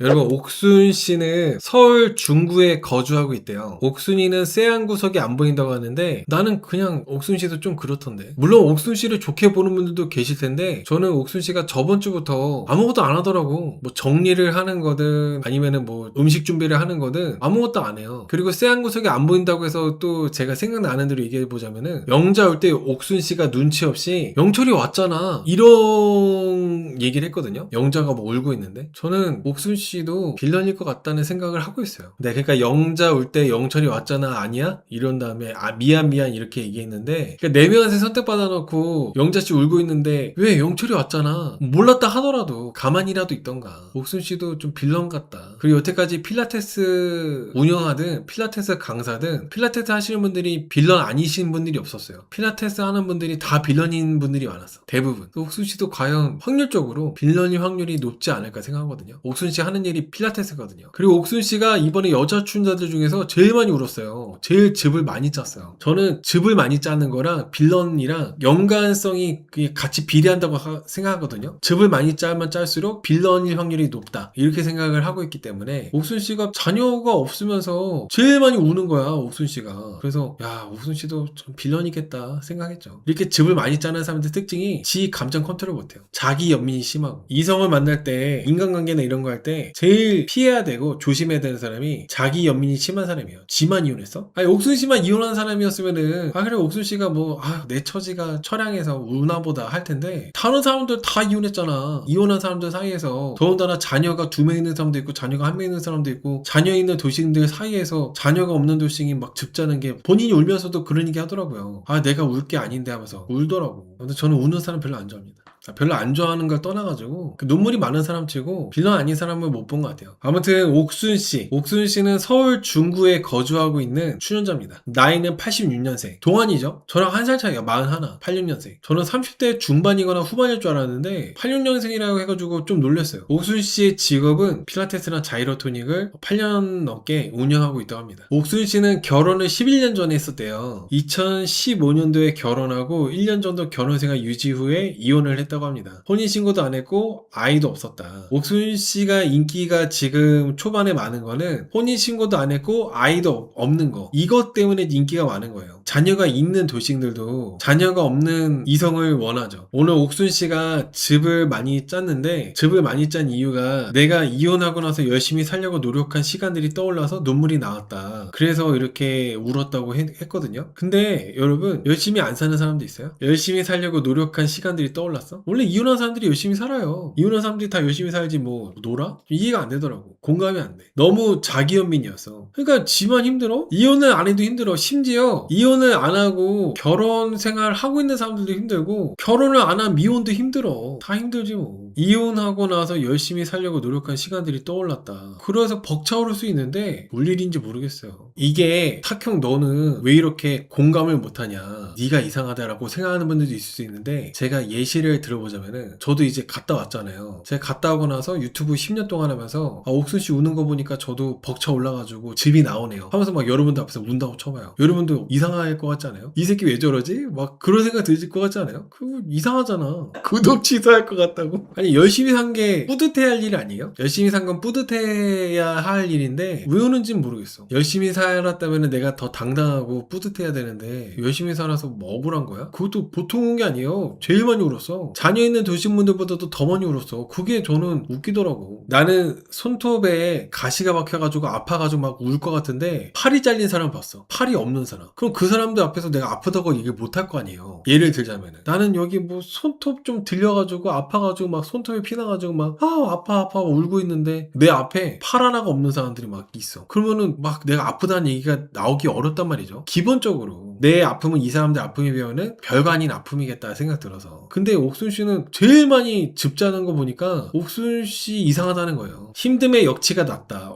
여러분, 옥순 씨는 서울 중구에 거주하고 있대요. 옥순이는 쎄한 구석이 안 보인다고 하는데 나는 그냥 옥순 씨도 좀 그렇던데. 물론 옥순 씨를 좋게 보는 분들도 계실 텐데 저는 옥순 씨가 저번 주부터 아무것도 안 하더라고. 뭐 정리를 하는 거든 아니면은 뭐 음식 준비를 하는 거든 아무것도 안 해요. 그리고 쎄한 구석이 안 보인다고 해서 또 제가 생각나는 대로 얘기해 보자면은 영자 올 때 옥순 씨가 눈치 없이 영철이 왔잖아 이런 얘기를 했거든요. 영자가 뭐 울고 있는데 저는 옥순 씨도 빌런일 것 같다는 생각을 하고 있어요. 네, 그러니까 영자 올 때 영철이 왔잖아 아니야? 이런 다음에 미안 이렇게 얘기했는데 그러니까 네 명한테 선택받아 놓고 영자 씨 울고 있는데 왜 영철이 왔잖아 몰랐다 하더라도 가만히라도 있던가. 옥순 씨도 좀 빌런 같다. 그리고 여태까지 필라테스 운영하든 필라테스 강사든 필라테스 하시는 분들이 빌런 아니신 분들이 없었어요. 필라테스 하는 분들이 다 빌런인 분들이 많았어. 대부분. 옥순 씨도 과연 확률적으로 빌런일 확률이 높지 않을까 생각하거든요. 옥순 씨 하는 일이 필라테스거든요. 그리고 옥순 씨가 이번에 여자 출연자들 중에서 제일 많이 울었어요. 제일 즙을 많이 짰어요. 저는 즙을 많이 짜는 거랑 빌런이랑 연관성이 같이 비례한다고 생각하거든요. 즙을 많이 짜면 짤수록 빌런일 확률이 높다. 이렇게 생각을 하고 있기 때문에 옥순 씨가 자녀가 없으면서 제일 많이 우는 거야. 옥순 씨가. 그래서 야, 옥순 씨도 좀 빌런이겠다 생각했죠. 이렇게 즙을 많이 짜는 사람들 특징이 지 감정 컨트롤 못해요. 자기 연민이 심하고 이성을 만날 때 인간관계나 이런 거 할 때 제일 피해야 되고 조심해야 되는 사람이 자기 연민이 심한 사람이에요. 지만 이혼했어? 아니 옥순 씨만 이혼한 사람이었으면은 그래 옥순 씨가 뭐 내 처지가 처량해서 우나 보다 할 텐데 다른 사람들 다 이혼했잖아. 이혼한 사람들 사이에서 더군다나 자녀가 2명 있는 사람도 있고 자녀가 1명 있는 사람도 있고 자녀 있는 도식들 사이에서 자녀가 없는 도식이 막 즙자는 게 본인이 울면서도 그런 얘기 하더라고요. 내가 울 게 아닌데 하면서 울더라고. 근데 저는 우는 사람 별로 안 좋아합니다. 별로 안 좋아하는 걸 떠나가지고 눈물이 많은 사람 치고 빌런 아닌 사람을 못 본 것 같아요. 아무튼 옥순 씨는 서울 중구에 거주하고 있는 출연자입니다. 나이는 86년생 동안이죠. 저랑 한 살 차이야. 41 86년생. 저는 30대 중반이거나 후반일 줄 알았는데 86년생이라고 해가지고 좀 놀랐어요. 옥순 씨의 직업은 필라테스나 자이로토닉을 8년 넘게 운영하고 있다고 합니다. 옥순 씨는 결혼을 11년 전에 했었대요. 2015년도에 결혼하고 1년 정도 결혼 생활 유지 후에 이혼을 했다고 합니다. 혼인신고도 안 했고 아이도 없었다. 옥순 씨가 인기가 지금 초반에 많은 거는 혼인신고도 안 했고 아이도 없는 거. 이것 때문에 인기가 많은 거예요. 자녀가 있는 도식들도 자녀가 없는 이성을 원하죠. 오늘 옥순 씨가 즙을 많이 짰는데 즙을 많이 짠 이유가 내가 이혼하고 나서 열심히 살려고 노력한 시간들이 떠올라서 눈물이 나왔다. 그래서 이렇게 울었다고 했거든요. 근데 여러분 열심히 안 사는 사람도 있어요? 열심히 살려고 노력한 시간들이 떠올랐어? 원래 이혼한 사람들이 열심히 살아요. 이혼한 사람들이 다 열심히 살지 뭐 놀아? 이해가 안 되더라고. 공감이 안 돼. 너무 자기연민이었어. 그러니까 지만 힘들어? 이혼을 안 해도 힘들어. 심지어 이혼을 안 하고 결혼 생활 하고 있는 사람들도 힘들고 결혼을 안 한 미혼도 힘들어. 다 힘들지 뭐. 이혼하고 나서 열심히 살려고 노력한 시간들이 떠올랐다. 그래서 벅차오를 수 있는데 뭘 일인지 모르겠어요. 이게 탁형 너는 왜 이렇게 공감을 못하냐. 네가 이상하다라고 생각하는 분들도 있을 수 있는데 제가 예시를 들어보자면은 저도 이제 갔다 왔잖아요. 제가 갔다 오고 나서 유튜브 10년 동안 하면서 옥순 씨 우는 거 보니까 저도 벅차 올라가지고 즙이 나오네요 하면서 막 여러분들 앞에서 운다고 쳐봐요. 여러분도 이상할 것 같지 않아요? 이 새끼 왜 저러지? 막 그런 생각 드실 것 같지 않아요? 그거 이상하잖아. 구독 취소할 것 같다고. 아니 열심히 산 게 뿌듯해야 할 일 아니에요? 열심히 산 건 뿌듯해야 할 일인데 왜 우는지는 모르겠어. 열심히 살았다면 내가 더 당당하고 뿌듯해야 되는데 열심히 살아서 뭐 억울한 거야? 그것도 보통 운 게 아니에요. 제일 많이 울었어. 자녀 있는 도시분들보다도 더 많이 울었어. 그게 저는 웃기더라고. 나는 손톱에 가시가 박혀가지고 아파가지고 막 울 것 같은데 팔이 잘린 사람 봤어. 팔이 없는 사람. 그럼 그 사람들 앞에서 내가 아프다고 얘기를 못 할 거 아니에요. 예를 들자면은 나는 여기 뭐 손톱 좀 들려가지고 아파가지고 막 손톱에 피나가지고 막 아파 울고 있는데 내 앞에 팔 하나가 없는 사람들이 막 있어. 그러면은 막 내가 아프다는 얘기가 나오기 어렵단 말이죠. 기본적으로 내 아픔은 이 사람들 아픔에 비하면 별거 아닌 아픔이겠다 생각 들어서. 근데 옥순 씨는 제일 많이 즙자는 거 보니까 옥순 씨 이상하다는 거예요. 힘듦의 역치가 낫다.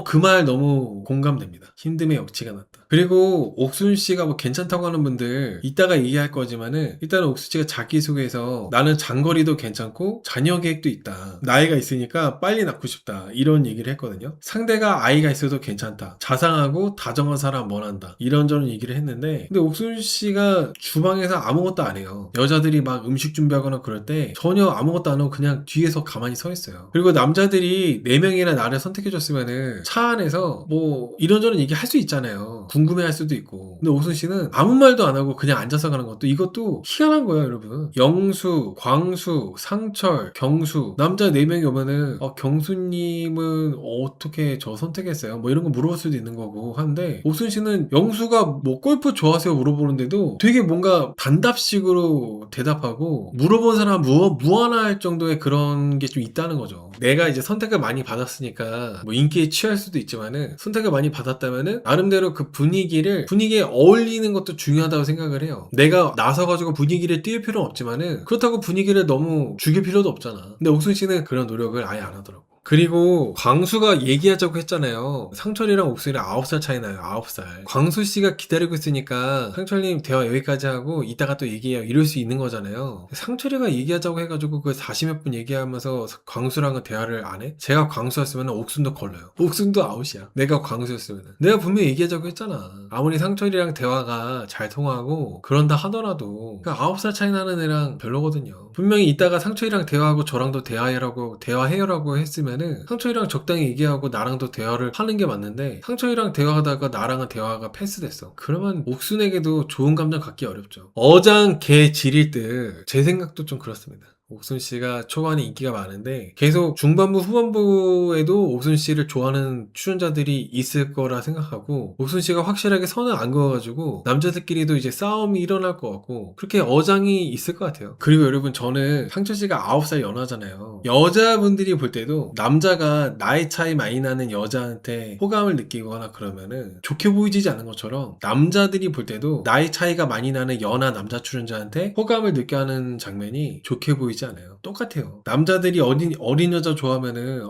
그 말 너무 공감됩니다. 힘듦의 역치가 낫다. 그리고 옥순 씨가 뭐 괜찮다고 하는 분들 이따가 얘기할 거지만은 일단은 옥순 씨가 자기소개에서 나는 장거리도 괜찮고 자녀 계획도 있다. 나이가 있으니까 빨리 낳고 싶다. 이런 얘기를 했거든요. 상대가 아이가 있어도 괜찮다. 자상하고 다정한 사람 원한다. 이런저런 얘기를 했는데 근데 옥순 씨가 주방에서 아무것도 안 해요. 여자들이 막 음식 준비하거나 그럴 때 전혀 아무것도 안 하고 그냥 뒤에서 가만히 서 있어요. 그리고 남자들이 4명이나 나를 선택해줬으면은 차 안에서 뭐 이런저런 얘기 할 수 있잖아요. 궁금해할 수도 있고. 근데 옥순 씨는 아무 말도 안 하고 그냥 앉아서 가는 것도 이것도 희한한 거예요, 여러분. 영수, 광수, 상철, 경수 남자 4명이 오면은 경수님은 어떻게 저 선택했어요? 뭐 이런 거 물어볼 수도 있는 거고 한데 옥순 씨는 영수가 뭐 골프 좋아하세요? 물어보는데도 되게 뭔가 단답식으로 대답하고 물어본 사람 무안할 정도의 그런 게 좀 있다는 거죠. 내가 이제 선택을 많이 받았으니까 뭐 인기에 취할 수도 있지만은 선택을 많이 받았다면은 나름대로 그 분위기에 어울리는 것도 중요하다고 생각을 해요. 내가 나서가지고 분위기를 띄울 필요는 없지만은 그렇다고 분위기를 너무 죽일 필요도 없잖아. 근데 옥순 씨는 그런 노력을 아예 안 하더라고. 그리고 광수가 얘기하자고 했잖아요. 상철이랑 옥순이랑 9살 차이 나요. 9살. 광수 씨가 기다리고 있으니까 상철님 대화 여기까지 하고 이따가 또 얘기해요. 이럴 수 있는 거잖아요. 상철이가 얘기하자고 해가지고 그 40몇 분 얘기하면서 광수랑은 대화를 안 해? 제가 광수였으면 옥순도 걸려요. 옥순도 아웃이야. 내가 광수였으면. 내가 분명히 얘기하자고 했잖아. 아무리 상철이랑 대화가 잘 통하고 그런다 하더라도 그 9살 차이 나는 애랑 별로거든요. 분명히 이따가 상철이랑 대화하고 저랑도 대화해요라고 했으면 상철이랑 적당히 얘기하고 나랑도 대화를 하는 게 맞는데 상철이랑 대화하다가 나랑은 대화가 패스됐어. 그러면 옥순에게도 좋은 감정 갖기 어렵죠. 어장 개 지릴 듯 제 생각도 좀 그렇습니다. 옥순 씨가 초반에 인기가 많은데 계속 중반부 후반부에도 옥순 씨를 좋아하는 출연자들이 있을 거라 생각하고 옥순 씨가 확실하게 선을 안 그어가지고 남자들끼리도 이제 싸움이 일어날 것 같고 그렇게 어장이 있을 것 같아요. 그리고 여러분 저는 상철 씨가 9살 연하잖아요. 여자분들이 볼 때도 남자가 나이 차이 많이 나는 여자한테 호감을 느끼거나 그러면은 좋게 보이지 않은 것처럼 남자들이 볼 때도 나이 차이가 많이 나는 연하 남자 출연자한테 호감을 느껴 하는 장면이 좋게 보이지 않아요. 똑같아요. 남자들이 어린 여자 좋아하면은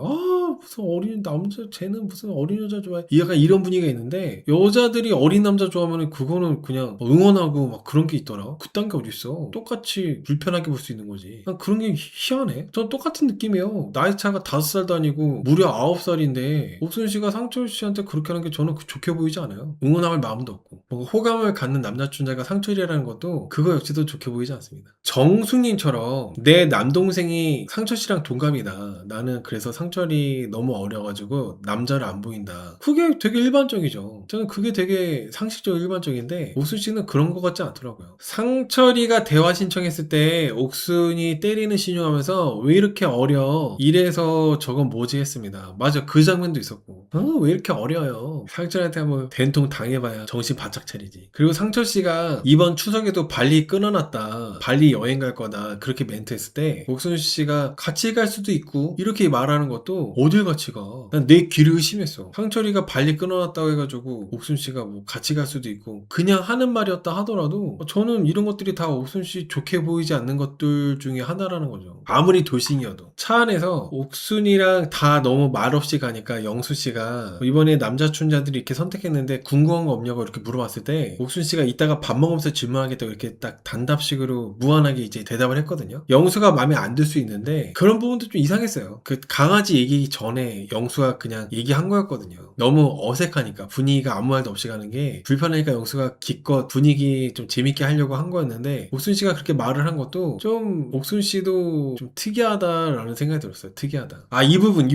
무슨 어린 남자 쟤는 무슨 어린 여자 좋아해 약간 이런 분위기가 있는데 여자들이 어린 남자 좋아하면은 그거는 그냥 응원하고 막 그런 게 있더라. 그딴 게 어딨어. 똑같이 불편하게 볼 수 있는 거지. 난 그런 게 희한해. 전 똑같은 느낌이에요. 나이 차가 5살도 아니고 무려 9살인데 옥순 씨가 상철 씨한테 그렇게 하는 게 저는 좋게 보이지 않아요. 응원할 마음도 없고 뭔가 호감을 갖는 남자 출연자가 상철이라는 것도 그거 역시도 좋게 보이지 않습니다. 정숙님처럼 내 남동생이 상철 씨랑 동갑이다. 나는 그래서 상철이 너무 어려가지고 남자를 안 보인다. 그게 되게 일반적이죠. 저는 그게 되게 상식적으로 일반적인데 옥순 씨는 그런 것 같지 않더라고요. 상철이가 대화 신청했을 때 옥순이 때리는 신용하면서 왜 이렇게 어려? 이래서 저건 뭐지 했습니다. 맞아, 그 장면도 있었고 왜 이렇게 어려요? 상철한테 한번 된통 당해봐야 정신 바짝 차리지. 그리고 상철 씨가 이번 추석에도 발리 끊어놨다. 발리 여행 갈 거다. 그렇게 멘트했을 때 옥순 씨가 같이 갈 수도 있고 이렇게 말하는 것도 어딜 같이 가? 난 내 귀를 의심했어. 상철이가 발리 끊어놨다고 해가지고 옥순 씨가 뭐 같이 갈 수도 있고 그냥 하는 말이었다 하더라도 저는 이런 것들이 다 옥순 씨 좋게 보이지 않는 것들 중에 하나라는 거죠. 아무리 돌싱이어도 차 안에서 옥순이랑 다 너무 말없이 가니까 영수 씨가 이번에 남자 출연자들이 이렇게 선택했는데 궁금한 거 없냐고 이렇게 물어봤을 때 옥순 씨가 이따가 밥 먹으면서 질문하겠다고 이렇게 딱 단답식으로 무한하게 이제 대답을 했거든요. 영수가 마음에 안 들 수 있는데 그런 부분도 좀 이상했어요. 그 강아지 얘기 전에 영수가 그냥 얘기한 거였거든요. 너무 어색하니까 분위기가 아무 말도 없이 가는 게 불편하니까 영수가 기껏 분위기 좀 재밌게 하려고 한 거였는데 옥순 씨가 그렇게 말을 한 것도 좀 옥순 씨도 좀 특이하다라는 생각이 들었어요. 특이하다. 이 부분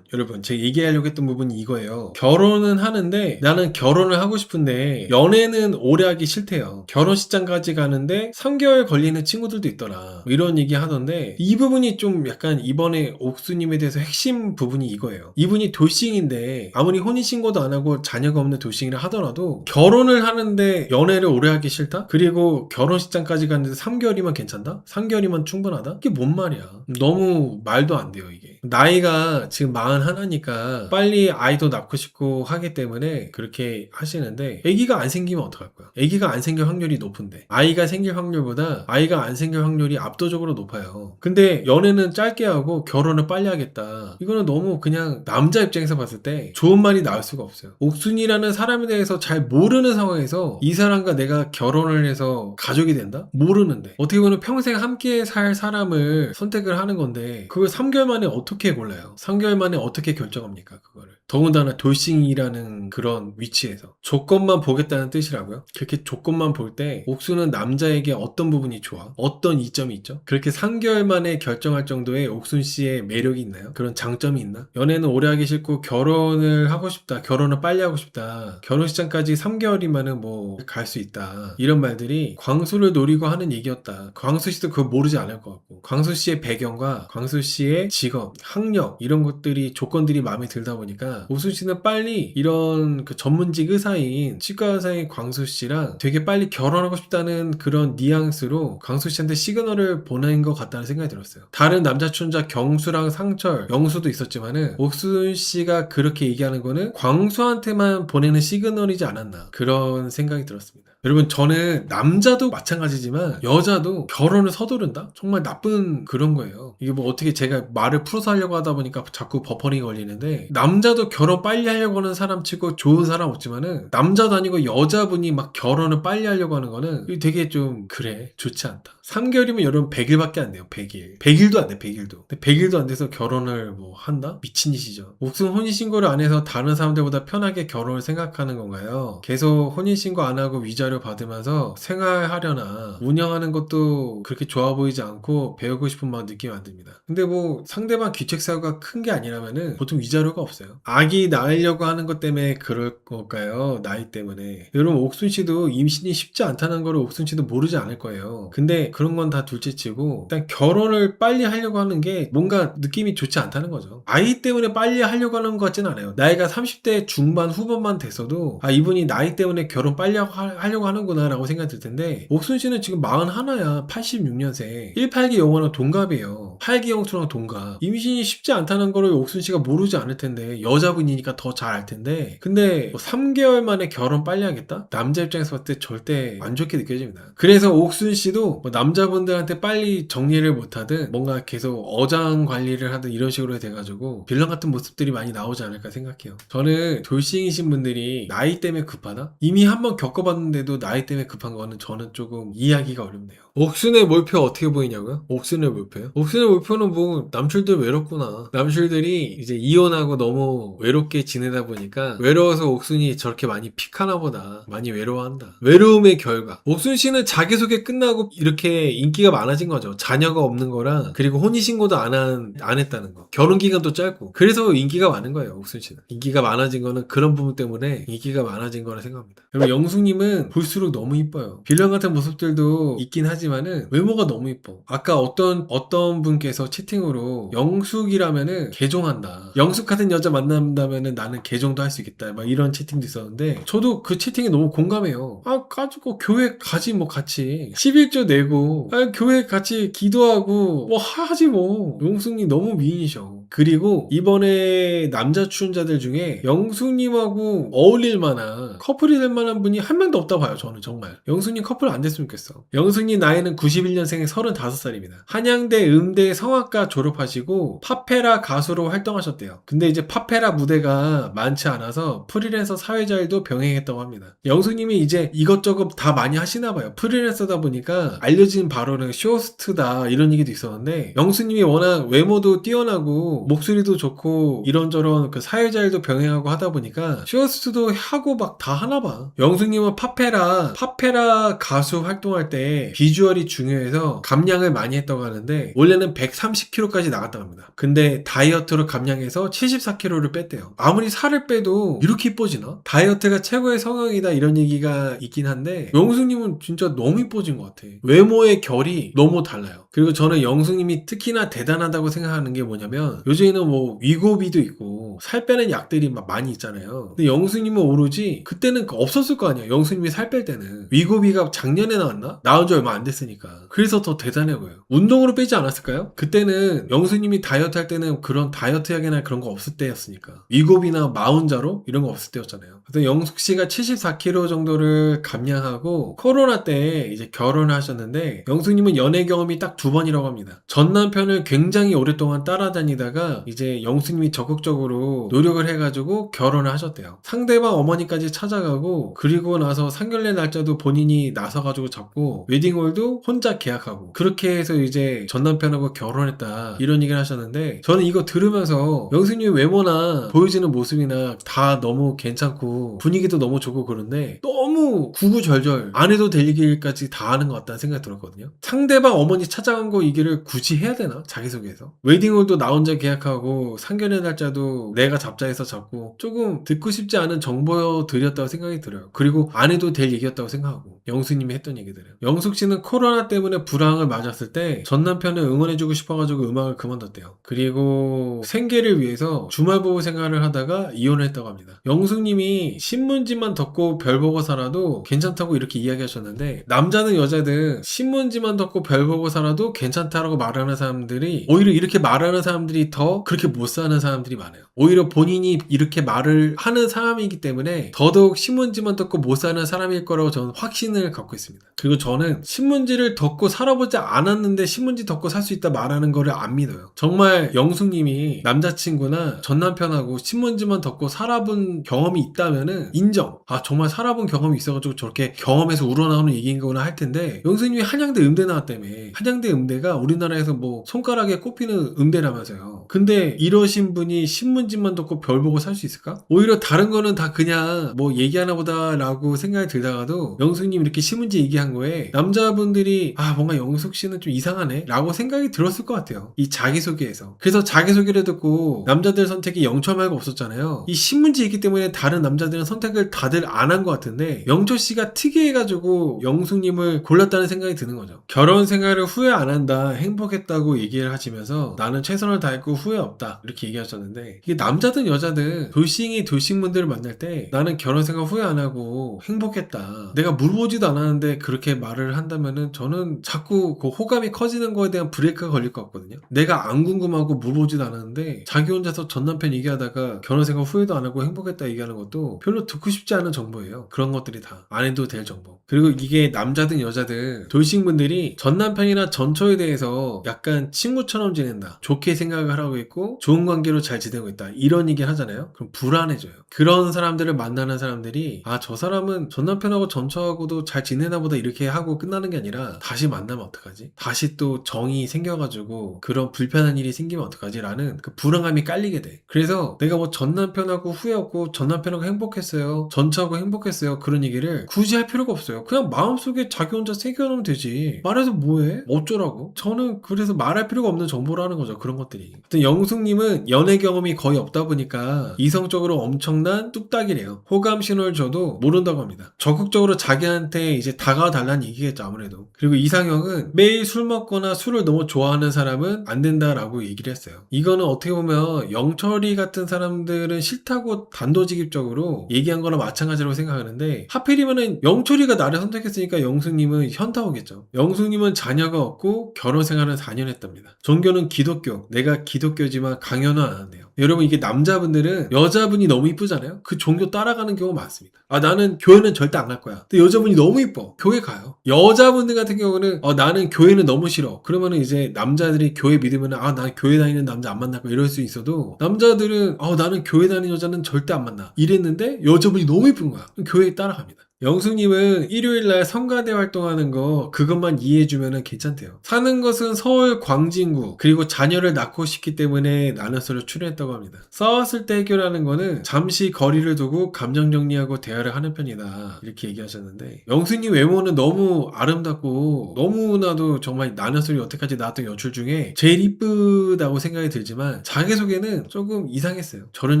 여러분 제가 얘기하려고 했던 부분이 이거예요. 결혼은 하는데 나는 결혼을 하고 싶은데 연애는 오래 하기 싫대요. 결혼식장까지 가는데 3개월 걸리는 친구들도 있더라. 이런 얘기 하던데 이 부분이 좀 약간 이번에 옥수님에 대해서 핵심 부분이 이거예요. 이분이 돌싱인데 아무리 혼인신고도 안 하고 자녀가 없는 돌싱이라 하더라도 결혼을 하는데 연애를 오래 하기 싫다? 그리고 결혼식장까지 갔는데 3개월이면 괜찮다? 3개월이면 충분하다? 이게 뭔 말이야. 너무 말도 안 돼요 이게. 나이가 지금 41이니까 빨리 아이도 낳고 싶고 하기 때문에 그렇게 하시는데 아기가 안 생기면 어떡할 거야? 아기가 안 생길 확률이 높은데 아이가 생길 확률보다 아이가 안 생길 확률이 압도적으로 높아요. 근데 연애는 짧게 하고 결혼을 빨리 하겠다. 이거는 너무 그냥 남자 입장에서 봤을 때 좋은 말이 나올 수가 없어요. 옥순이라는 사람에 대해서 잘 모르는 상황에서 이 사람과 내가 결혼을 해서 가족이 된다? 모르는데 어떻게 보면 평생 함께 살 사람을 선택을 하는 건데 그걸 3개월 만에 어떻게 골라요? 3개월 만에 어떻게 결정합니까? 그거를. 더군다나 돌싱이라는 그런 위치에서 조건만 보겠다는 뜻이라고요? 그렇게 조건만 볼 때 옥수는 남자에게 어떤 부분이 좋아? 어떤 이점이 있죠? 그렇게 3개월 만에 결정할 정도의 옥순 씨의 매력이 있나요? 그런 장점이 있나? 연애는 오래 하기 싫고 결혼을 하고 싶다. 결혼을 빨리 하고 싶다. 결혼식장까지 3개월이면은 뭐 갈 수 있다. 이런 말들이 광수를 노리고 하는 얘기였다. 광수 씨도 그거 모르지 않을 것 같고 광수 씨의 배경과 광수 씨의 직업, 학력 이런 것들이 조건들이 마음에 들다 보니까 옥순 씨는 빨리 이런 그 전문직 의사인 치과 의사인 광수 씨랑 되게 빨리 결혼하고 싶다는 그런 뉘앙스로 광수 씨한테 시그널을 보낸 것 같다는 생각이 들었어요. 다른 남자 출연자 경수랑 상철, 영수도 있었지만은 옥순 씨가 그렇게 얘기하는 거는 광수한테만 보내는 시그널이지 않았나 그런 생각이 들었습니다. 여러분 저는 남자도 마찬가지지만 여자도 결혼을 서두른다? 정말 나쁜 그런 거예요. 이게 뭐 어떻게 제가 말을 풀어서 하려고 하다 보니까 자꾸 버퍼링이 걸리는데 남자도 결혼 빨리 하려고 하는 사람 치고 좋은 사람 없지만은 남자도 아니고 여자분이 막 결혼을 빨리 하려고 하는 거는 되게 좀 그래 좋지 않다. 3개월이면 여러분 100일밖에 안 돼요. 100일. 100일도 안 돼. 100일도. 근데 100일도 안 돼서 결혼을 뭐 한다? 미친 짓이죠. 옥순 혼인신고를 안 해서 다른 사람들보다 편하게 결혼을 생각하는 건가요? 계속 혼인신고 안 하고 위자료 받으면서 생활하려나 운영하는 것도 그렇게 좋아 보이지 않고 배우고 싶은 마음 느끼면 안 됩니다. 근데 뭐 상대방 귀책사유가 큰 게 아니라면은 보통 위자료가 없어요. 아기 낳으려고 하는 것 때문에 그럴 걸까요? 나이 때문에. 여러분 옥순 씨도 임신이 쉽지 않다는 거를 옥순 씨도 모르지 않을 거예요. 근데 그런 건 다 둘째치고 일단 결혼을 빨리 하려고 하는 게 뭔가 느낌이 좋지 않다는 거죠. 아이 때문에 빨리 하려고 하는 것 같진 않아요. 나이가 30대 중반 후반만 됐어도 아 이분이 나이 때문에 결혼 빨리 하려고 하는구나 라고 생각이 들 텐데 옥순 씨는 지금 41야. 86년생 18기 영호랑 동갑이에요. 8기 영수랑 동갑. 임신이 쉽지 않다는 거를 옥순 씨가 모르지 않을 텐데 여자분이니까 더 잘 알 텐데 근데 뭐 3개월 만에 결혼 빨리 하겠다? 남자 입장에서 봤을 때 절대 안 좋게 느껴집니다. 그래서 옥순 씨도 뭐 남자분들한테 빨리 정리를 못하든 뭔가 계속 어장 관리를 하든 이런 식으로 돼가지고 빌런 같은 모습들이 많이 나오지 않을까 생각해요. 저는 돌싱이신 분들이 나이 때문에 급하다? 이미 한번 겪어봤는데도 나이 때문에 급한 거는 저는 조금 이해하기가 어렵네요. 옥순의 몰표 어떻게 보이냐고요? 옥순의 몰표요? 옥순의 몰표는 뭐 남출들 외롭구나. 남출들이 이제 이혼하고 너무 외롭게 지내다 보니까 외로워서 옥순이 저렇게 많이 픽하나 보다. 많이 외로워한다. 외로움의 결과. 옥순 씨는 자기소개 끝나고 이렇게 인기가 많아진 거죠. 자녀가 없는 거랑 그리고 혼인신고도 안 했다는 거. 결혼기간도 짧고. 그래서 인기가 많은 거예요. 옥순 씨는. 인기가 많아진 거는 그런 부분 때문에 인기가 많아진 거라 생각합니다. 여러분 영숙님은 볼수록 너무 이뻐요. 빌런 같은 모습들도 있긴 하지만은 외모가 너무 이뻐. 아까 어떤 분께서 채팅으로 영숙이라면은 개종한다. 영숙 같은 여자 만난다면은 나는 개종도 할 수 있겠다. 막 이런 채팅도 있었는데 저도 그 채팅에 너무 공감해요. 아 가지고 교회 가지 뭐 같이 11조 내고 교회 같이 기도하고 뭐 하지 뭐. 영숙님 너무 미인이셔. 그리고 이번에 남자 출연자들 중에 영숙님하고 어울릴 만한 커플이 될 만한 분이 한 명도 없다고 봐요. 저는 정말 영숙님 커플 안 됐으면 좋겠어. 영숙님 나이는 91년생 35살입니다. 한양대 음대 성악과 졸업하시고 파페라 가수로 활동하셨대요. 근데 이제 파페라 무대가 많지 않아서 프리랜서 사회자일도 병행했다고 합니다. 영숙님이 이제 이것저것 다 많이 하시나 봐요. 프리랜서다 보니까 알려진 바로는 쇼호스트다 이런 얘기도 있었는데 영숙님이 워낙 외모도 뛰어나고 목소리도 좋고 이런저런 그 사회자일도 병행하고 하다 보니까 쇼호스트도 하고 막 다 하나 봐. 영숙님은 파페라 가수 활동할 때 비주얼이 중요해서 감량을 많이 했다고 하는데 원래는 130kg까지 나갔다고 합니다. 근데 다이어트로 감량해서 74kg를 뺐대요. 아무리 살을 빼도 이렇게 이뻐지나? 다이어트가 최고의 성형이다 이런 얘기가 있긴 한데 영숙님은 진짜 너무 이뻐진 것 같아. 외모의 결이 너무 달라요. 그리고 저는 영숙님이 특히나 대단하다고 생각하는 게 뭐냐면 요즘에는 뭐 위고비도 있고 살 빼는 약들이 막 많이 있잖아요. 근데 영수님은 오로지 그때는 없었을 거 아니에요. 영수님이 살 뺄 때는 위고비가 작년에 나왔나? 나온 지 얼마 안 됐으니까. 그래서 더 대단해 보여요. 운동으로 빼지 않았을까요? 그때는 영수님이 다이어트 할 때는 그런 다이어트 약이나 그런 거 없을 때였으니까. 위고비나 마운자로 이런 거 없을 때였잖아요. 그래서 영숙 씨가 74kg 정도를 감량하고 코로나 때 이제 결혼을 하셨는데 영숙님은 연애 경험이 딱 2번이라고 합니다. 전 남편을 굉장히 오랫동안 따라다니다가 이제 영숙님이 적극적으로 노력을 해가지고 결혼을 하셨대요. 상대방 어머니까지 찾아가고 그리고 나서 상견례 날짜도 본인이 나서가지고 잡고 웨딩홀도 혼자 계약하고 그렇게 해서 이제 전 남편하고 결혼했다 이런 얘기를 하셨는데 저는 이거 들으면서 영숙님 외모나 보여지는 모습이나 다 너무 괜찮고 분위기도 너무 좋고 그런데 너무 구구절절 안 해도 될 얘기까지 다 하는 것 같다는 생각이 들었거든요. 상대방 어머니 찾아간 거 얘기를 굳이 해야 되나? 자기소개에서 웨딩홀도 나 혼자 계약하고 상견례 날짜도 내가 잡자 해서 잡고 조금 듣고 싶지 않은 정보 드렸다고 생각이 들어요. 그리고 안 해도 될 얘기였다고 생각하고 영숙님이 했던 얘기들은 영숙 씨는 코로나 때문에 불황을 맞았을 때 전 남편을 응원해주고 싶어가지고 음악을 그만뒀대요. 그리고 생계를 위해서 주말부부 생활을 하다가 이혼을 했다고 합니다. 영숙님이 신문지만 덮고 별 보고 살아도 괜찮다고 이렇게 이야기하셨는데 남자든 여자든 신문지만 덮고 별 보고 살아도 괜찮다라고 말하는 사람들이 오히려 이렇게 말하는 사람들이 더 그렇게 못 사는 사람들이 많아요. 오히려 본인이 이렇게 말을 하는 사람이기 때문에 더더욱 신문지만 덮고 못 사는 사람일 거라고 저는 확신을 갖고 있습니다. 그리고 저는 신문지를 덮고 살아보지 않았는데 신문지 덮고 살 수 있다 말하는 거를 안 믿어요. 정말 영숙님이 남자친구나 전 남편하고 신문지만 덮고 살아본 경험이 있다면은 인정. 아 정말 살아본 경험이 있어가지고 저렇게 경험에서 우러나오는 얘기인 거구나 할 텐데 영숙님이 한양대 음대 나왔다며. 한양대 음대가 우리나라에서 뭐 손가락에 꼽히는 음대라면서요. 근데 이러신 분이 신문지만 덮고 별 보고 살 수 있을까? 오히려 다른 거는 다 그냥 뭐 얘기하나 보다 라고 생각이 들다가도 영숙님 이렇게 신문지 얘기한 거에 남자분들이 아 뭔가 영숙 씨는 좀 이상하네 라고 생각이 들었을 것 같아요. 이 자기소개에서. 그래서 자기소개를 듣고 남자들 선택이 영철 말고 없었잖아요. 이 신문지 얘기 때문에 다른 남자들은 선택을 다들 안 한 것 같은데 영철 씨가 특이해가지고 영숙님을 골랐다는 생각이 드는 거죠. 결혼 생활을 후회 안 한다 행복했다고 얘기를 하시면서 나는 최선을 다했고 후회 없다 이렇게 얘기하셨는데 이게 남자든 여자든 돌싱이 돌싱분들을 만날 때 나는 결혼 생활 후회 안 하고 행복했다 내가 물어보지도 않았는데 그렇게 말을 한다면은 저는 자꾸 그 호감이 커지는 거에 대한 브레이크가 걸릴 것 같거든요. 내가 안 궁금하고 물어보지도 않았는데 자기 혼자서 전 남편 얘기하다가 결혼 생활 후회도 안 하고 행복했다 얘기하는 것도 별로 듣고 싶지 않은 정보예요. 그런 것들이 다 안 해도 될 정보. 그리고 이게 남자든 여자든 돌싱분들이 전 남편이나 전처에 대해서 약간 친구처럼 지낸다 좋게 생각을 하고 있고 좋은 관계로 잘 지내고 있다 이런 얘기를 하잖아요. 그럼 불안해져요. 그런 사람들을 만나는 사람들이 아 저 사람은 전 남편하고 전처하고도 잘 지내나 보다 이렇게 하고 끝나는 게 아니라 다시 만나면 어떡하지? 다시 또 정이 생겨가지고 그런 불편한 일이 생기면 어떡하지? 라는 그 불안감이 깔리게 돼. 그래서 내가 뭐 전 남편하고 후회 없고 전 남편하고 행복했어요 전처하고 행복했어요 그런 얘기를 굳이 할 필요가 없어요. 그냥 마음속에 자기 혼자 새겨놓으면 되지. 말해서 뭐해? 어쩌라고? 저는 그래서 말할 필요가 없는 정보라는 거죠. 그런 것들이. 영숙님은 연애 경험이 거의 없다 보니까 이성적으로 엄청난 뚝딱이래요. 호감 신호를 줘도 모른다고 합니다. 적극적으로 자기한테 이제 다가와 달라는 얘기겠죠 아무래도. 그리고 이상형은 매일 술 먹거나 술을 너무 좋아하는 사람은 안 된다라고 얘기를 했어요. 이거는 어떻게 보면 영철이 같은 사람들은 싫다고 단도직입적으로 얘기한 거나 마찬가지라고 생각하는데 하필이면은 영철이가 나를 선택했으니까 영숙님은 현타오겠죠. 영숙님은 자녀가 없고 결혼 생활은 4년 했답니다. 종교는 기독교. 내가 기독교지만 강요는 안 한대요. 여러분 이게 남자분들은 여자분이 너무 이쁘잖아요. 그 종교 따라가는 경우가 많습니다. 아 나는 교회는 절대 안 갈 거야. 근데 여자분이 너무 이뻐. 교회 가요. 여자분들 같은 경우는 나는 교회는 너무 싫어. 그러면은 이제 남자들이 교회 믿으면 아 난 교회 다니는 남자 안 만날 거야 이럴 수 있어도 남자들은 나는 교회 다니는 여자는 절대 안 만나 이랬는데 여자분이 너무 이쁜 거야. 그럼 교회에 따라갑니다. 영숙님은 일요일날 성가대 활동하는 거 그것만 이해해주면 괜찮대요. 사는 것은 서울 광진구 그리고 자녀를 낳고 싶기 때문에 나눠서로 출연했다고 합니다. 싸웠을 때 해결하는 거는 잠시 거리를 두고 감정 정리하고 대화를 하는 편이다 이렇게 얘기하셨는데 영숙님 외모는 너무 아름답고 너무나도 정말 나눠서리 여태까지 나왔던 연출 중에 제일 이쁘다고 생각이 들지만 자기소개는 조금 이상했어요. 저런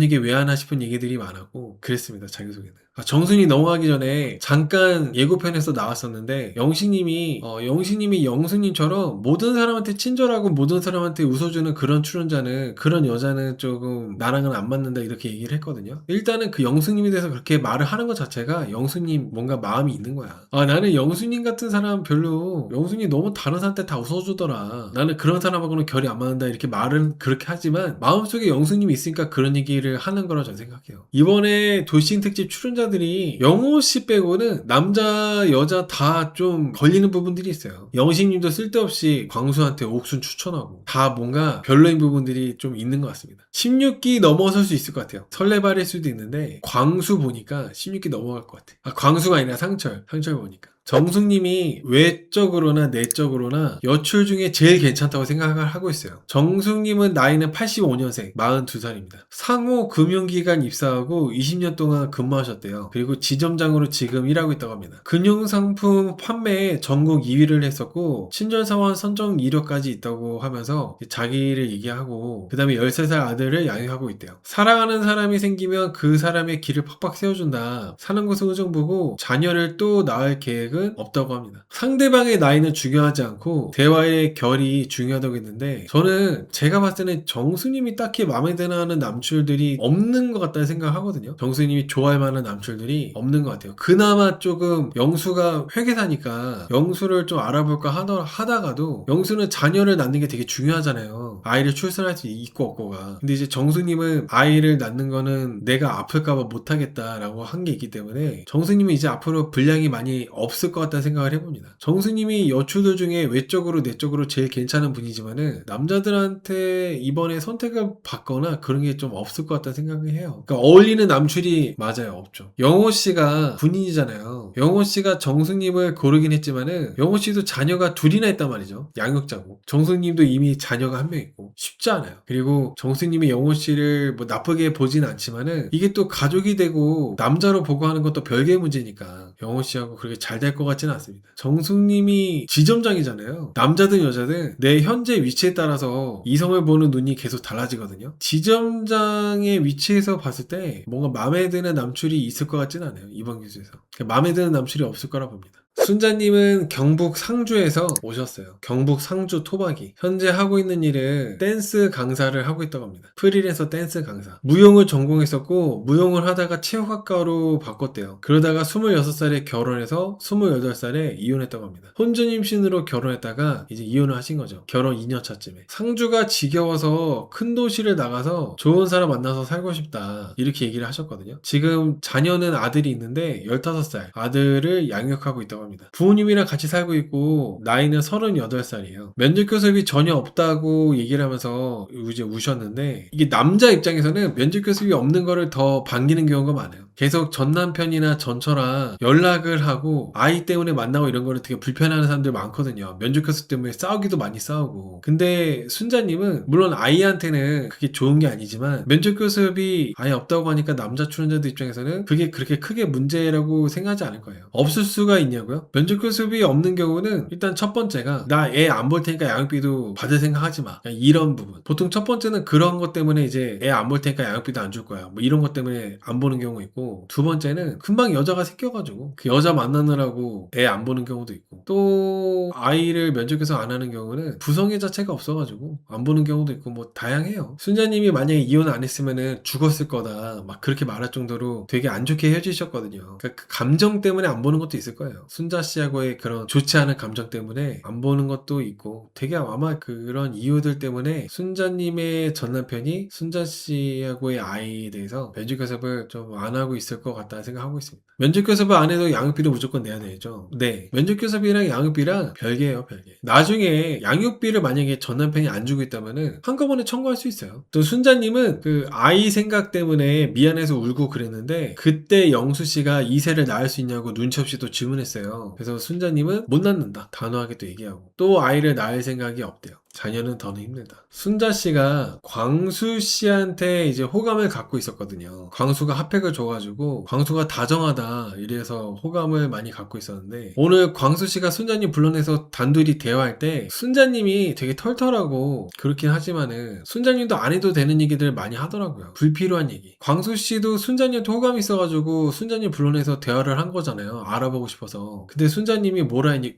얘기 왜 하나 싶은 얘기들이 많았고 그랬습니다. 자기소개는. 정순이 넘어가기 전에 잠깐 예고편에서 나왔었는데 영식님이 영수님처럼 모든 사람한테 친절하고 모든 사람한테 웃어주는 그런 여자는 조금 나랑은 안 맞는다 이렇게 얘기를 했거든요. 일단은 그 영수님에 대해서 그렇게 말을 하는 것 자체가 영수님 뭔가 마음이 있는 거야. 나는 영수님 같은 사람 별로, 영수님 너무 다른 사람한테 다 웃어주더라, 나는 그런 사람하고는 결이 안 맞는다 이렇게 말은 그렇게 하지만 마음속에 영수님이 있으니까 그런 얘기를 하는 거라 저는 생각해요. 이번에 돌싱 특집 출연자들이 영호씨 빼고는 남자 여자 다 좀 걸리는 부분들이 있어요. 영식님도 쓸데없이 광수한테 옥순 추천하고 다 뭔가 별로인 부분들이 좀 있는 것 같습니다. 16기 넘어설 수 있을 것 같아요. 설레발일 수도 있는데 광수 보니까 16기 넘어갈 것 같아. 광수가 아니라 상철 보니까 정숙님이 외적으로나 내적으로나 여출 중에 제일 괜찮다고 생각을 하고 있어요. 정숙님은 나이는 85년생 42살입니다. 상호 금융기관 입사하고 20년 동안 근무하셨대요. 그리고 지점장으로 지금 일하고 있다고 합니다. 금융상품 판매에 전국 2위를 했었고 친절사원 선정 이력까지 있다고 하면서 자기를 얘기하고 그 다음에 13살 아들을 양육하고 있대요. 사랑하는 사람이 생기면 그 사람의 길을 팍팍 세워준다. 사는 곳은 의정부고 자녀를 또 낳을 계획은 없다고 합니다. 상대방의 나이는 중요하지 않고 대화의 결이 중요하다고 했는데 저는 제가 봤을 때는 정수님이 딱히 마음에 드는 남출들이 없는 것 같다는 생각을 하거든요. 정수님이 좋아할 만한 남출들이 없는 것 같아요. 그나마 조금 영수가 회계사니까 영수를 좀 알아볼까 하다가도 영수는 자녀를 낳는 게 되게 중요하잖아요. 아이를 출산할 수 있고 없고가. 근데 이제 정수님은 아이를 낳는 거는 내가 아플까봐 못하겠다라고 한 게 있기 때문에 정수님은 이제 앞으로 분량이 많이 없을 것 같다는 생각을 해봅니다. 정수님이 여출들 중에 외적으로 내적으로 제일 괜찮은 분이지만은 남자들한테 이번에 선택을 받거나 그런 게 좀 없을 것 같다는 생각을 해요. 그러니까 어울리는 남출이 맞아요, 없죠. 영호씨가 군인이잖아요. 영호씨가 정수님을 고르긴 했지만은 영호씨도 자녀가 둘이나 있단 말이죠. 양육자고. 정수님도 이미 자녀가 한 명 있고 쉽지 않아요. 그리고 정수님이 영호씨를 뭐 나쁘게 보진 않지만은 이게 또 가족이 되고 남자로 보고 하는 것도 별개의 문제니까 영호씨하고 그렇게 잘 될 것 같지는 않습니다. 정숙님이 지점장이잖아요. 남자든 여자든 내 현재 위치에 따라서 이성을 보는 눈이 계속 달라지거든요. 지점장의 위치에서 봤을 때 뭔가 마음에 드는 남출이 있을 것 같지는 않아요. 이번 기수에서. 마음에 드는 남출이 없을 거라 봅니다. 순자님은 경북 상주에서 오셨어요. 경북 상주 토박이. 현재 하고 있는 일은 댄스 강사를 하고 있다고 합니다. 프리랜서 댄스 강사. 무용을 전공했었고 무용을 하다가 체육학과로 바꿨대요. 그러다가 26살에 결혼해서 28살에 이혼했다고 합니다. 혼전 임신으로 결혼했다가 이제 이혼을 하신 거죠. 결혼 2년 차쯤에. 상주가 지겨워서 큰 도시를 나가서 좋은 사람 만나서 살고 싶다. 이렇게 얘기를 하셨거든요. 지금 자녀는 아들이 있는데 15살 아들을 양육하고 있다고 합니다. 부모님이랑 같이 살고 있고 나이는 38살이에요. 면접 교섭이 전혀 없다고 얘기를 하면서 이제 우셨는데 이게 남자 입장에서는 면접 교섭이 없는 거를 더 반기는 경우가 많아요. 계속 전 남편이나 전처랑 연락을 하고 아이 때문에 만나고 이런 거를 되게 불편해하는 사람들 많거든요. 면접 교섭 때문에 싸우기도 많이 싸우고. 근데 순자님은 물론 아이한테는 그게 좋은 게 아니지만 면접 교섭이 아예 없다고 하니까 남자 출연자들 입장에서는 그게 그렇게 크게 문제라고 생각하지 않을 거예요. 없을 수가 있냐고요? 면접 교섭이 없는 경우는 일단 첫 번째가 나 애 안 볼 테니까 양육비도 받을 생각하지 마. 이런 부분. 보통 첫 번째는 그런 것 때문에 이제 애 안 볼 테니까 양육비도 안 줄 거야. 뭐 이런 것 때문에 안 보는 경우가 있고, 두 번째는 금방 여자가 생겨가지고 그 여자 만나느라고 애 안 보는 경우도 있고, 또 아이를 면접 교섭 안 하는 경우는 부성애 자체가 없어가지고 안 보는 경우도 있고 뭐 다양해요. 순자님이 만약에 이혼 안 했으면은 죽었을 거다 막 그렇게 말할 정도로 되게 안 좋게 헤어지셨거든요. 그러니까 그 감정 때문에 안 보는 것도 있을 거예요. 순자 씨하고의 그런 좋지 않은 감정 때문에 안 보는 것도 있고, 되게 아마 그런 이유들 때문에 순자님의 전 남편이 순자 씨하고의 아이에 대해서 면접 교섭을 좀 안 하고 있을 것 같다는 생각하고 있습니다. 면접 교섭을 안 해도 양육비를 무조건 내야 되죠. 네, 면접 교섭이랑 양육비랑 별개예요, 별개. 나중에 양육비를 만약에 전 남편이 안 주고 있다면은 한꺼번에 청구할 수 있어요. 또 순자님은 그 아이 생각 때문에 미안해서 울고 그랬는데 그때 영수 씨가 2세를 낳을 수 있냐고 눈치 없이 또 질문했어요. 그래서 순자님은 못 낳는다 단호하게 또 얘기하고, 또 아이를 낳을 생각이 없대요. 자녀는 더는 힘들다. 순자 씨가 광수 씨한테 이제 호감을 갖고 있었거든요. 광수가 핫팩을 줘가지고 광수가 다정하다 이래서 호감을 많이 갖고 있었는데 오늘 광수 씨가 순자님 불러내서 단둘이 대화할 때 순자님이 되게 털털하고 그렇긴 하지만은 순자님도 안 해도 되는 얘기들 많이 하더라고요. 불필요한 얘기. 광수 씨도 순자님한테 호감이 있어가지고 순자님 불러내서 대화를 한 거잖아요. 알아보고 싶어서. 근데 순자님이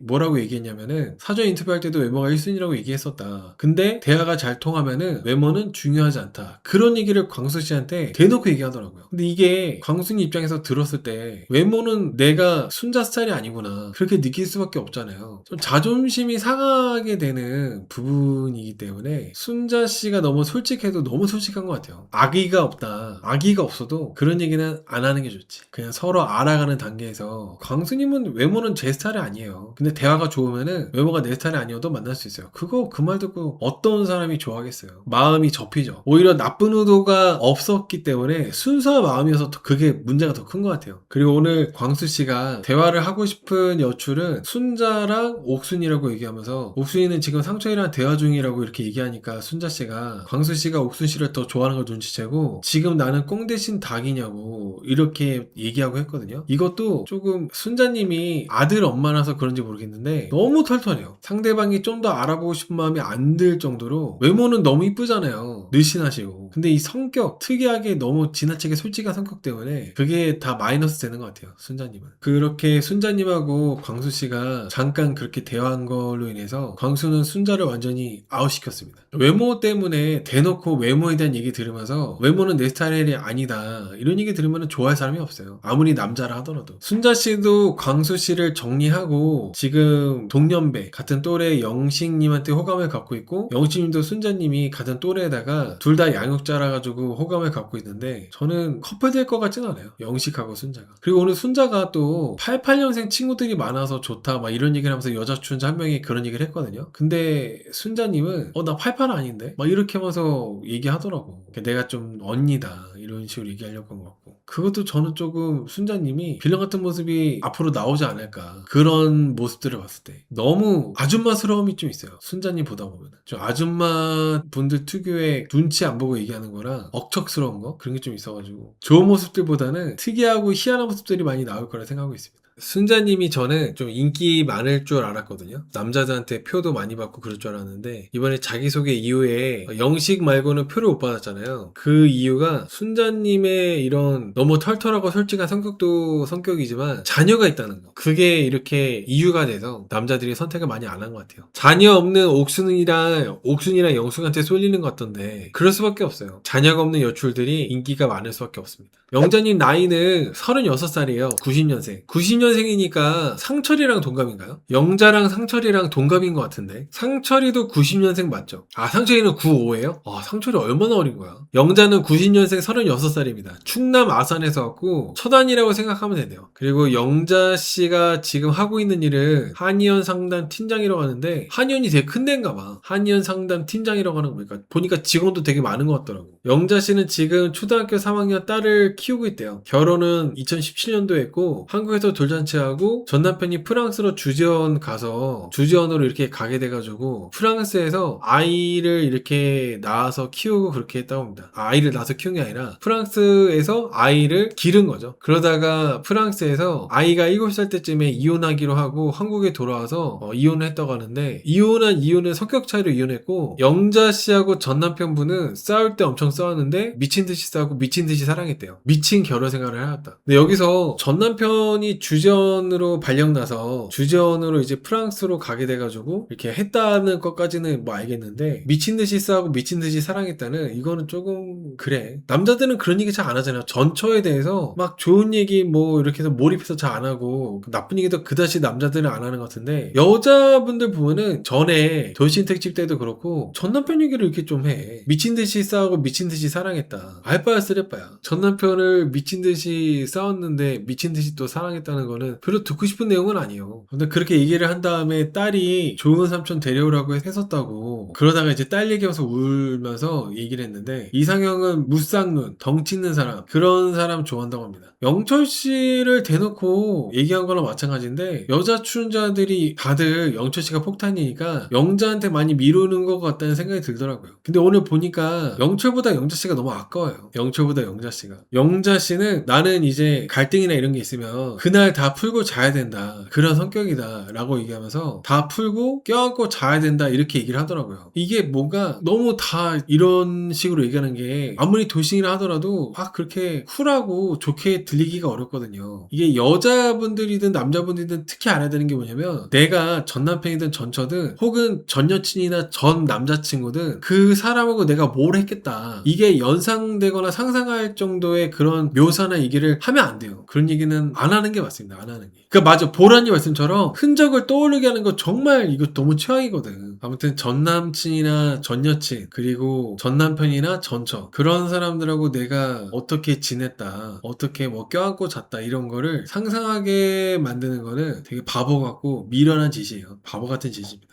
뭐라고 얘기했냐면은 사전 인터뷰할 때도 외모가 1순위라고 얘기했었다. 근데 대화가 잘 통하면은 외모는 중요하지 않다. 그런 얘기를 광수 씨한테 대놓고 얘기하더라고요. 근데 이게 광수님 입장에서 들었을 때 외모는 내가 순자 스타일이 아니구나. 그렇게 느낄 수밖에 없잖아요. 좀 자존심이 상하게 되는 부분이기 때문에 순자 씨가 너무 솔직해도 너무 솔직한 것 같아요. 악의가 없다. 악의가 없어도 그런 얘기는 안 하는 게 좋지. 그냥 서로 알아가는 단계에서 광수님은 외모는 제 스타일이 아니에요. 근데 대화가 좋으면은 외모가 내 스타일이 아니어도 만날 수 있어요. 그거 그 말 듣고 어떤 사람이 좋아하겠어요. 마음이 접히죠. 오히려 나쁜 의도가 없었기 때문에 순수한 마음이어서 그게 문제가 더 큰 것 같아요. 그리고 오늘 광수 씨가 대화를 하고 싶은 여출은 순자랑 옥순이라고 얘기하면서 옥순이는 지금 상철이랑 대화 중이라고 이렇게 얘기하니까 순자 씨가 광수 씨가 옥순 씨를 더 좋아하는 걸 눈치채고 지금 나는 꽁 대신 닭이냐고 이렇게 얘기하고 했거든요. 이것도 조금 순자님이 아들 엄마라서 그런지 모르겠는데 너무 털털해요. 상대방이 좀 더 알아보고 싶은 마음이 안 들 정도로 외모는 너무 이쁘잖아요. 늘씬하시고. 근데 이 성격 특이하게 너무 지나치게 솔직한 성격 때문에 그게 다 마이너스 되는 것 같아요. 순자님은. 그렇게 순자님하고 광수 씨가 잠깐 그렇게 대화한 걸로 인해서 광수는 순자를 완전히 아웃시켰습니다. 외모 때문에 대놓고 외모에 대한 얘기 들으면서 외모는 내 스타일이 아니다 이런 얘기 들으면 좋아할 사람이 없어요. 아무리 남자라 하더라도. 순자 씨도 광수 씨를 정리하고 지금 동년배 같은 또래 영식님한테 호감을 갖고 있고 영식님도 순자님이 같은 또래에다가 둘 다 양육자라 가지고 호감을 갖고 있는데 저는 커플 될 것 같진 않아요. 영식하고 순자가. 그리고 오늘 순자가 또 88년생 친구들이 많아서 좋다 막 이런 얘기를 하면서 여자 출연자 한 명이 그런 얘기를 했거든요. 근데 순자님은 나 88 아닌데? 막 이렇게 하면서 얘기하더라고. 내가 좀 언니다 이런 식으로 얘기하려고 한 것 같고 그것도 저는 조금 순자님이 빌런 같은 모습이 앞으로 나오지 않을까 그런 모습들을 봤을 때 너무 아줌마스러움이 좀 있어요. 순자님 보다 보면 좀 아줌마 분들 특유의 눈치 안 보고 얘기하는 거랑 억척스러운 거 그런 게 좀 있어가지고 좋은 모습들보다는 특이하고 희한한 모습들이 많이 나올 거라 생각하고 있습니다. 순자님이 저는 좀 인기 많을 줄 알았거든요. 남자들한테 표도 많이 받고 그럴 줄 알았는데 이번에 자기소개 이후에 영식 말고는 표를 못 받았잖아요. 그 이유가 순자님의 이런 너무 털털하고 솔직한 성격도 성격이지만 자녀가 있다는 거. 그게 이렇게 이유가 돼서 남자들이 선택을 많이 안 한 것 같아요. 자녀 없는 옥순이랑 영숙한테 쏠리는 것 같던데 그럴 수밖에 없어요. 자녀가 없는 여출들이 인기가 많을 수밖에 없습니다. 영자님 나이는 36살이에요. 90년생. 90년생이니까 상철이랑 동갑인가요? 영자랑 상철이랑 동갑인 것 같은데 상철이도 90년생 맞죠? 아 상철이는 95예요? 아 상철이 얼마나 어린 거야? 영자는 90년생 36살입니다. 충남 아산에서 왔고 처단이라고 생각하면 되네요. 그리고 영자씨가 지금 하고 있는 일은 한의원 상담 팀장이라고 하는데 한의원이 되게 큰 데인가 봐. 한의원 상담 팀장이라고 하는 거 보니까 직원도 되게 많은 것 같더라고. 영자씨는 지금 초등학교 3학년 딸을 키우고 있대요. 결혼은 2017년도에 했고 한국에서 돌잔치하고 전 남편이 프랑스로 주재원 가서 주재원으로 이렇게 가게 돼가지고 프랑스에서 아이를 이렇게 낳아서 키우고 그렇게 했다고 합니다. 아이를 낳아서 키운 게 아니라 프랑스에서 아이를 기른 거죠. 그러다가 프랑스에서 아이가 7살 때쯤에 이혼하기로 하고 한국에 돌아와서 이혼을 했다고 하는데 이혼은 성격 차이로 이혼했고 영자씨하고 전 남편분은 싸울 때 엄청 싸웠는데 미친 듯이 싸우고 미친 듯이 사랑했대요. 미친 결혼 생활을 해왔다. 근데 여기서 전 남편이 주재원으로 발령나서 주재원으로 이제 프랑스로 가게 돼가지고 이렇게 했다는 것까지는 뭐 알겠는데 미친 듯이 싸우고 미친 듯이 사랑했다는 이거는 조금 그래. 남자들은 그런 얘기 잘 안 하잖아요. 전처에 대해서 막 좋은 얘기 뭐 이렇게 해서 몰입해서 잘 안 하고 나쁜 얘기도 그다지 남자들은 안 하는 것 같은데 여자분들 보면은 전에 돌싱 특집 때도 그렇고 전 남편 얘기를 이렇게 좀 해. 미친 듯이 싸우고 미친 듯이 사랑했다. 알바야 쓰레빠야. 전 남편을 미친 듯이 싸웠는데 미친 듯이 또 사랑했다는 거는 별로 듣고 싶은 내용은 아니에요. 근데 그렇게 얘기를 한 다음에 딸이 좋은 삼촌 데려오라고 했었다고, 그러다가 이제 딸 얘기하면서 울면서 얘기를 했는데, 이상형은 무쌍눈, 덩치 있는 사람, 그런 사람 좋아한다고 합니다. 영철 씨를 대놓고 얘기한 거랑 마찬가지인데, 여자 출연자들이 다들 영철 씨가 폭탄이니까 영자한테 많이 미루는 것 같다는 생각이 들더라고요. 근데 오늘 보니까 영철보다 영자 씨가 너무 아까워요. 영철보다 영자 씨가. 영자 씨는 나는 이제 갈등이나 이런 게 있으면 그날 다 풀고 자야 된다, 그런 성격이다 라고 얘기하면서 다 풀고 껴안고 자야 된다 이렇게 얘기를 하더라고요. 이게 뭔가 너무 다 이런 식으로 얘기하는 게 아무리 돌싱이라 하더라도 막 그렇게 쿨하고 좋게 들리기가 어렵거든요. 이게 여자분들이든 남자분들이든 특히 알아야 되는 게 뭐냐면, 내가 전 남편이든 전 처든 혹은 전 여친이나 전 남자친구든 그 사람하고 내가 뭘 했겠다, 이게 연상되거나 상상할 정도의 그런 묘사나 얘기를 하면 안 돼요. 그런 얘기는 안 하는 게 맞습니다. 안 하는 게. 그러니까 맞아, 보라님 말씀처럼 흔적을 떠오르게 하는 거 정말 이거 너무 최악이거든. 아무튼 전 남친이나 전 여친, 그리고 전 남편이나 전처, 그런 사람들하고 내가 어떻게 지냈다, 어떻게 뭐 껴안고 잤다, 이런 거를 상상하게 만드는 거는 되게 바보 같고 미련한 짓이에요. 바보 같은 짓입니다.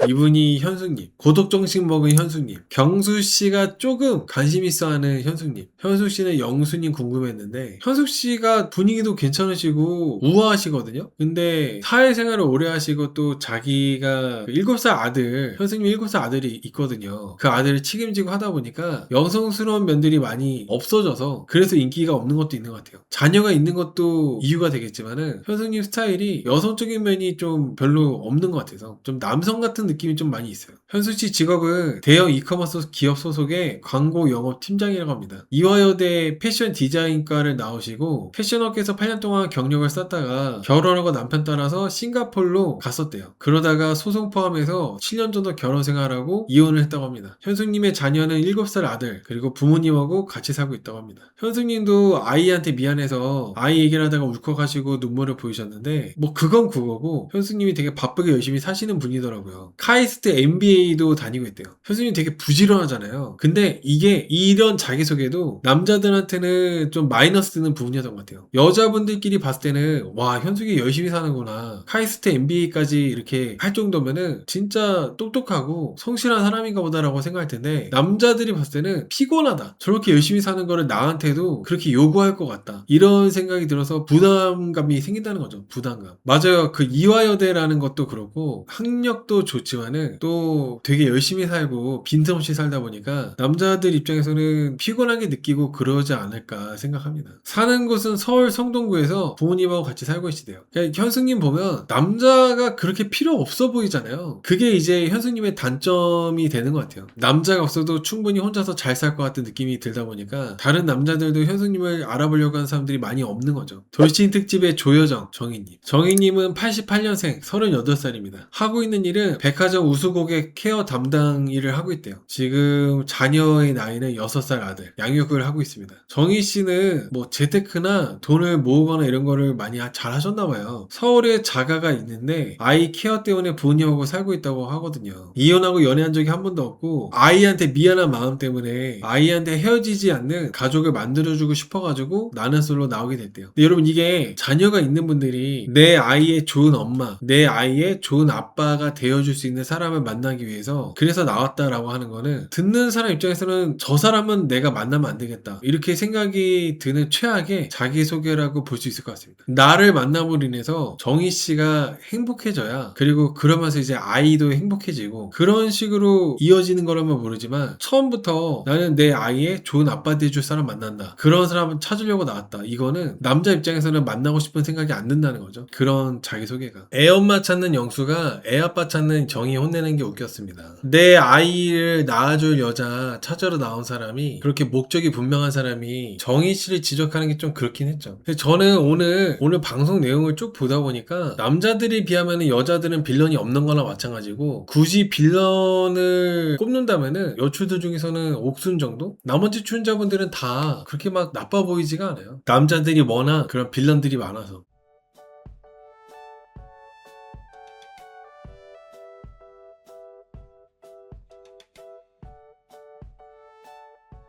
이분이 현숙님, 고독정식 먹은 현숙님, 경수씨가 조금 관심 있어 하는 현숙님, 현숙씨는 영수님 궁금했는데, 현숙씨가 분위기도 괜찮으시고 우아하시거든요. 근데 사회생활을 오래 하시고 또 자기가 7살 아들, 현숙님 7살 아들이 있거든요. 그 아들을 책임지고 하다 보니까 여성스러운 면들이 많이 없어져서 그래서 인기가 없는 것도 있는 것 같아요. 자녀가 있는 것도 이유가 되겠지만은 현숙님 스타일이 여성적인 면이 좀 별로 없는 것 같아서 좀 남성 같은 느낌이 좀 많이 있어요. 현숙씨 직업은 대형 이커머스 기업 소속의 광고 영업 팀장이라고 합니다. 이화여대 패션 디자인과를 나오시고 패션업계에서 8년 동안 경력을 쌓다가 결혼하고 남편 따라서 싱가폴로 갔었대요. 그러다가 소송 포함해서 7년 정도 결혼 생활하고 이혼을 했다고 합니다. 현숙님의 자녀는 7살 아들, 그리고 부모님하고 같이 살고 있다고 합니다. 현숙님도 아이한테 미안해서 아이 얘기를 하다가 울컥하시고 눈물을 보이셨는데, 뭐 그건 그거고 현숙님이 되게 바쁘게 열심히 사시는 분이더라고요. 카이스트 MBA도 다니고 있대요. 현숙님 되게 부지런하잖아요. 근데 이게 이런 자기소개도 남자들한테는 좀 마이너스 되는 부분이었던 것 같아요. 여자분들끼리 봤을 때는 와, 현숙이 열심히 사는구나, 카이스트 MBA까지 이렇게 할 정도면은 진짜 똑똑하고 성실한 사람인가 보다라고 생각할 텐데, 남자들이 봤을 때는 피곤하다, 저렇게 열심히 사는 거를 나한테도 그렇게 요구할 것 같다, 이런 생각이 들어서 부담감이 생긴다는 거죠. 부담감. 맞아요. 그 이화여대라는 것도 그렇고 학력도 좋지만은 또 되게 열심히 살고 빈틈없이 살다 보니까 남자들 입장에서는 피곤하게 느끼고 그러지 않을까 생각합니다. 사는 곳은 서울 성동구에서 부모님하고 같이 살고 계시대요. 그러니까 현숙님 보면 남자가 그렇게 필요 없어 보이잖아요. 그게 이제 현숙님의 단점이 되는 것 같아요. 남자가 없어도 충분히 혼자서 잘 살 것 같은 느낌이 들다 보니까 다른 남자들도 현숙님을 알아보려고 하는 사람들이 많이 없는 거죠. 돌싱 특집의 조여정, 정희님. 정희님은 88년생, 38살입니다. 하고 있는 일은 백화점 우수고객 케어 담당 일을 하고 있대요. 지금 자녀의 나이는 6살 아들, 양육을 하고 있습니다. 정희 씨는 뭐 재테크나 돈을 모으거나 이런 거를 많이 잘 하셨나봐요. 서울에 자가가 있는데 아이 케어 때문에 부모님하고 살고 있다고 하거든요. 이혼하고 연애한 적이 한 번도 없고 아이한테 미안한 마음 때문에 아이한테 헤어지지 않는 가족을 만들어주고 싶어가지고 나는 솔로 나오게 됐대요. 근데 여러분, 이게 자녀가 있는 분들이 내 아이의 좋은 엄마, 내 아이의 좋은 아빠가 되어줄 수 있는 사람을 만나기 위해서 그래서 나왔다라고 하는 거는, 듣는 사람 입장에서는 저 사람은 내가 만나면 안 되겠다, 이렇게 생각이 드는 최악의 자기소개라고 볼 수 있을 것 같습니다. 나를 만남으로 인해서 정희 씨가 행복해져야, 그리고 그러면서 이제 아이도 행복해지고 그런 식으로 이어지는 거라면 모르지만, 처음부터 나는 내 아이의 좋은 아빠 돼줄 사람 만난다, 그런 사람을 찾으려고 나왔다, 이거는 남자 입장에서는 만나고 싶은 생각이 안 든다는 거죠. 그런 자기소개가. 애엄마 찾는 영수가 애아빠 찾는 정이 혼내는 게 웃겼습니다. 내 아이를 낳아줄 여자 찾으러 나온 사람이, 그렇게 목적이 분명한 사람이 정희 씨를 지적하는 게 좀 그렇긴 했죠. 저는 오늘 방송 내용을 쭉 보다 보니까 남자들에 비하면 여자들은 빌런이 없는 거나 마찬가지고, 굳이 빌런을 꼽는다면은 여출들 중에서는 옥순 정도? 나머지 출연자분들은 다 그렇게 막 나빠 보이지가 않아요. 남자들이 워낙 그런 빌런들이 많아서.